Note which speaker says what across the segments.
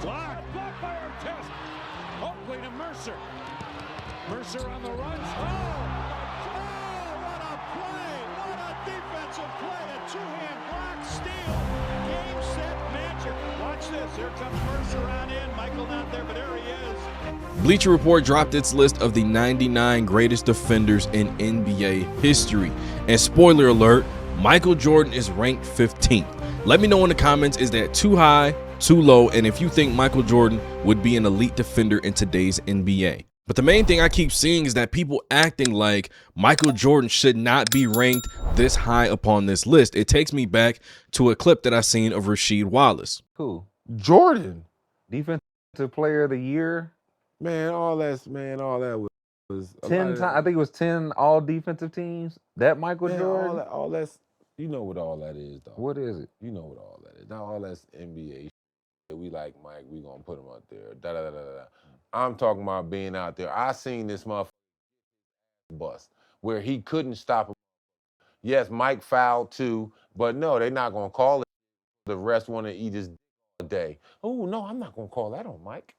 Speaker 1: Blocked by Ortiz. Oakley to Mercer. Mercer on the run. Oh, what a play. What a defensive play. A two-hand block steal. Game, set, magic. Watch this. Here comes Mercer on in. Michael not there, but there he is.
Speaker 2: Bleacher Report dropped its list of the 99 greatest defenders in NBA history. And spoiler alert, Michael Jordan is ranked 15th. Let me know in the comments, is that too high, too low, and if you think Michael Jordan would be an elite defender in today's NBA. But the main thing I keep seeing is that people acting like Michael Jordan should not be ranked this high upon this list. It takes me back to a clip that I seen of Rasheed Wallace.
Speaker 3: Who?
Speaker 4: Jordan.
Speaker 3: Defensive player of the year.
Speaker 4: Man, all that was
Speaker 3: 10 times. I think it was 10 all defensive teams. That Michael Jordan.
Speaker 4: All that's you know what all that is, though.
Speaker 3: What is it?
Speaker 4: You know what all that is. Not all that's NBA. We like Mike. We gonna put him out there. Da da da da da. I'm talking about being out there. I seen this motherfucker bust where he couldn't stop him. Yes, Mike fouled too, but no, they're not gonna call it. The rest want to eat his day. Oh no, I'm not gonna call that on Mike.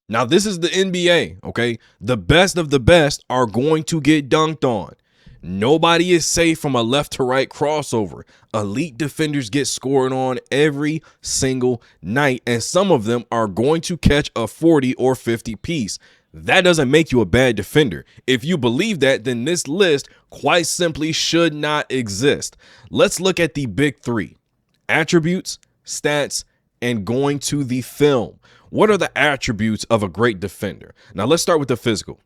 Speaker 2: Now this is the NBA, okay? The best of the best are going to get dunked on. Nobody is safe from a left to right crossover. Elite defenders get scored on every single night, and some of them are going to catch a 40 or 50 piece. That doesn't make you a bad defender. If you believe that, then this list quite simply should not exist. Let's look at the big three: attributes, stats, and going to the film. What are the attributes of a great defender? Now let's start with the physical.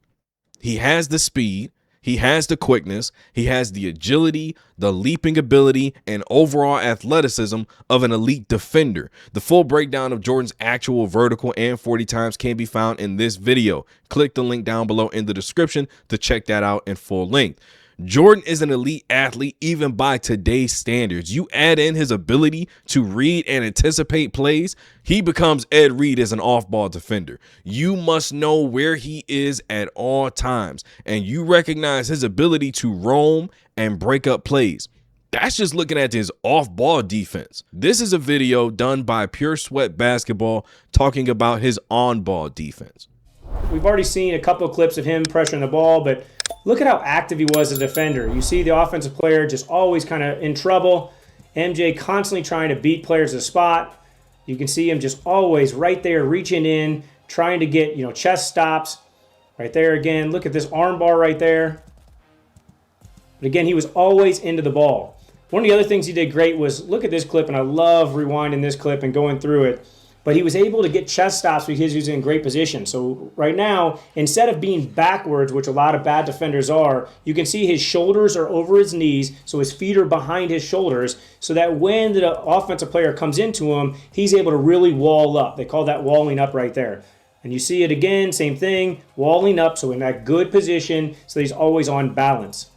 Speaker 2: He has the speed. He has the quickness, he has the agility, the leaping ability, and overall athleticism of an elite defender. The full breakdown of Jordan's actual vertical and 40 times can be found in this video. Click the link down below in the description to check that out in full length. Jordan is an elite athlete even by today's standards. You add in his ability to read and anticipate plays, he becomes Ed Reed as an off-ball defender. You must know where he is at all times, and you recognize his ability to roam and break up plays. That's just looking at his off-ball defense. This is a video done by Pure Sweat Basketball talking about his on-ball defense.
Speaker 5: We've already seen a couple of clips of him pressuring the ball, but look at how active he was as a defender. You see the offensive player just always kind of in trouble. MJ constantly trying to beat players to the spot. You can see him just always right there reaching in, trying to get, chest stops. Right there again. Look at this arm bar right there. But again, he was always into the ball. One of the other things he did great was look at this clip, and I love rewinding this clip and going through it. But he was able to get chest stops because he was in great position. So right now, instead of being backwards, which a lot of bad defenders are, you can see his shoulders are over his knees, so his feet are behind his shoulders, so that when the offensive player comes into him, he's able to really wall up. They call that walling up right there. And you see it again, same thing, walling up, so in that good position, so he's always on balance.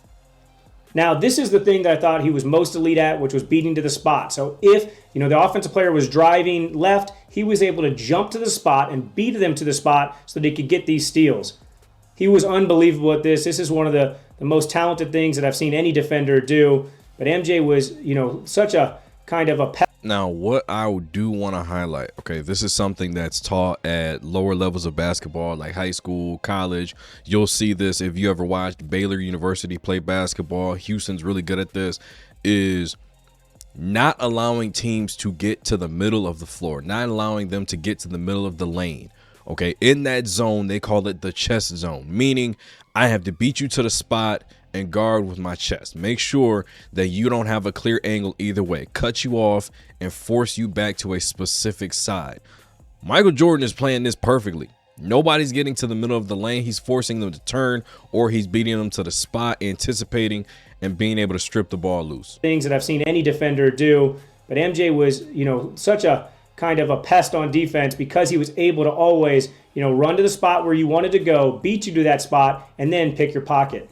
Speaker 5: Now, this is the thing that I thought he was most elite at, which was beating to the spot. So if, the offensive player was driving left, he was able to jump to the spot and beat them to the spot so that he could get these steals. He was unbelievable at this. This is one of the most talented things that I've seen any defender do. But MJ was, such a kind of a pet.
Speaker 2: Now, what I do want to highlight, okay, this is something that's taught at lower levels of basketball, like high school, college. You'll see this if you ever watched Baylor University play basketball. Houston's really good at this, is not allowing teams to get to the middle of the floor, not allowing them to get to the middle of the lane. Okay, in that zone, they call it the chest zone, meaning I have to beat you to the spot and guard with my chest. Make sure that you don't have a clear angle either way. Cut you off and force you back to a specific side. Michael Jordan is playing this perfectly. Nobody's getting to the middle of the lane. He's forcing them to turn, or he's beating them to the spot, anticipating and being able to strip the ball loose.
Speaker 5: Things that I've seen any defender do, but MJ was, such a kind of a pest on defense because he was able to always, run to the spot where you wanted to go, beat you to that spot, and then pick your pocket.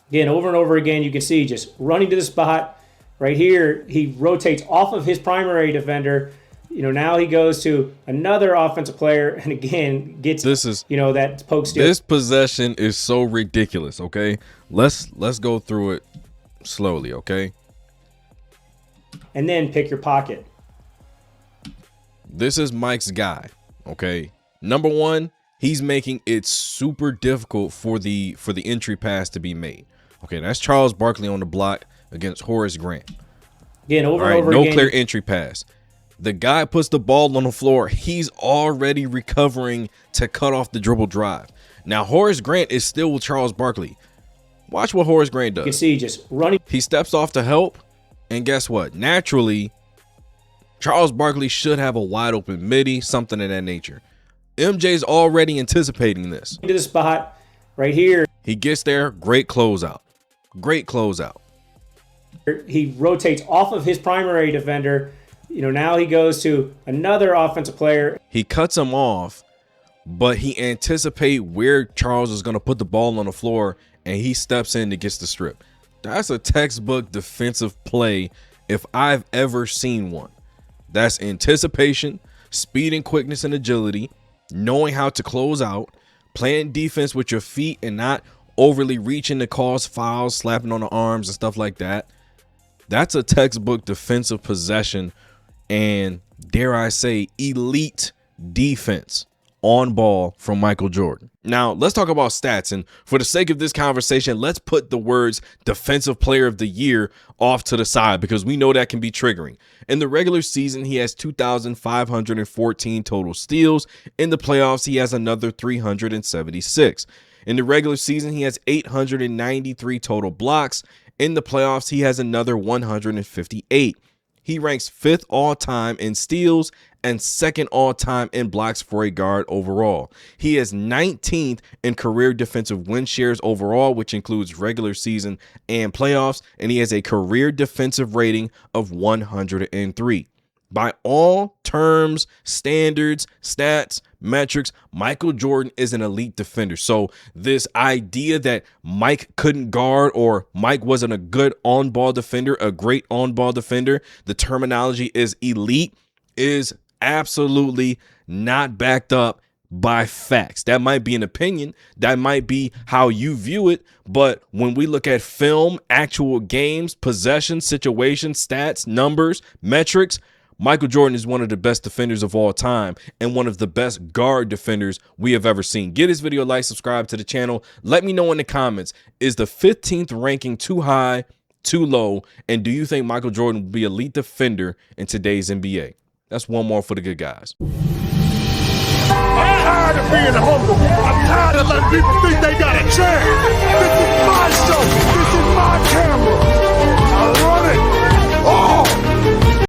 Speaker 5: Again, over and over again, you can see just running to the spot. Right here, he rotates off of his primary defender. Now he goes to another offensive player and again gets that poke steal.
Speaker 2: This possession is so ridiculous, okay? Let's go through it slowly, okay?
Speaker 5: And then pick your pocket.
Speaker 2: this is Mike's guy, okay? Number one, he's making it super difficult for the entry pass to be made. Okay, that's Charles Barkley on the block against Horace Grant.
Speaker 5: Again, over and over
Speaker 2: no
Speaker 5: again.
Speaker 2: clear entry pass. The guy puts the ball on the floor. He's already recovering to cut off the dribble drive. Now, Horace Grant is still with Charles Barkley. Watch what Horace Grant does.
Speaker 5: You can see just running.
Speaker 2: He steps off to help, and guess what? Naturally, Charles Barkley should have a wide open midi, something of that nature. MJ's already anticipating this.
Speaker 5: To the spot right here.
Speaker 2: He gets there, great closeout. Great closeout.
Speaker 5: He rotates off of his primary defender. You know, now he goes to another offensive player.
Speaker 2: He cuts him off, but he anticipates where Charles is going to put the ball on the floor, and he steps in to get the strip. That's a textbook defensive play if I've ever seen one. That's anticipation, speed and quickness and agility, knowing how to close out, playing defense with your feet and not overly reaching to cause fouls, slapping on the arms and stuff like that. That's a textbook defensive possession and, dare I say, elite defense on ball from Michael Jordan. Now, let's talk about stats. And for the sake of this conversation, let's put the words Defensive Player of the Year off to the side because we know that can be triggering. In the regular season, he has 2,514 total steals. In the playoffs, he has another 376. In the regular season, he has 893 total blocks. In the playoffs, he has another 158. He ranks 5th all-time in steals and 2nd all-time in blocks for a guard overall. He is 19th in career defensive win shares overall, which includes regular season and playoffs, and he has a career defensive rating of 103. By all terms, standards, stats, metrics, Michael Jordan is an elite defender. So this idea that Mike couldn't guard or Mike wasn't a good on-ball defender, a great on-ball defender, the terminology is elite, is absolutely not backed up by facts. That might be an opinion. That might be how you view it. But when we look at film, actual games, possession, situations, stats, numbers, metrics, Michael Jordan is one of the best defenders of all time and one of the best guard defenders we have ever seen. Give this video a like, subscribe to the channel. Let me know in the comments, is the 15th ranking too high, too low? And do you think Michael Jordan will be an elite defender in today's NBA? That's one more for the good guys.
Speaker 1: I'm tired of being humble. I'm tired of letting people think they got a chance. This is my show. This is my chance.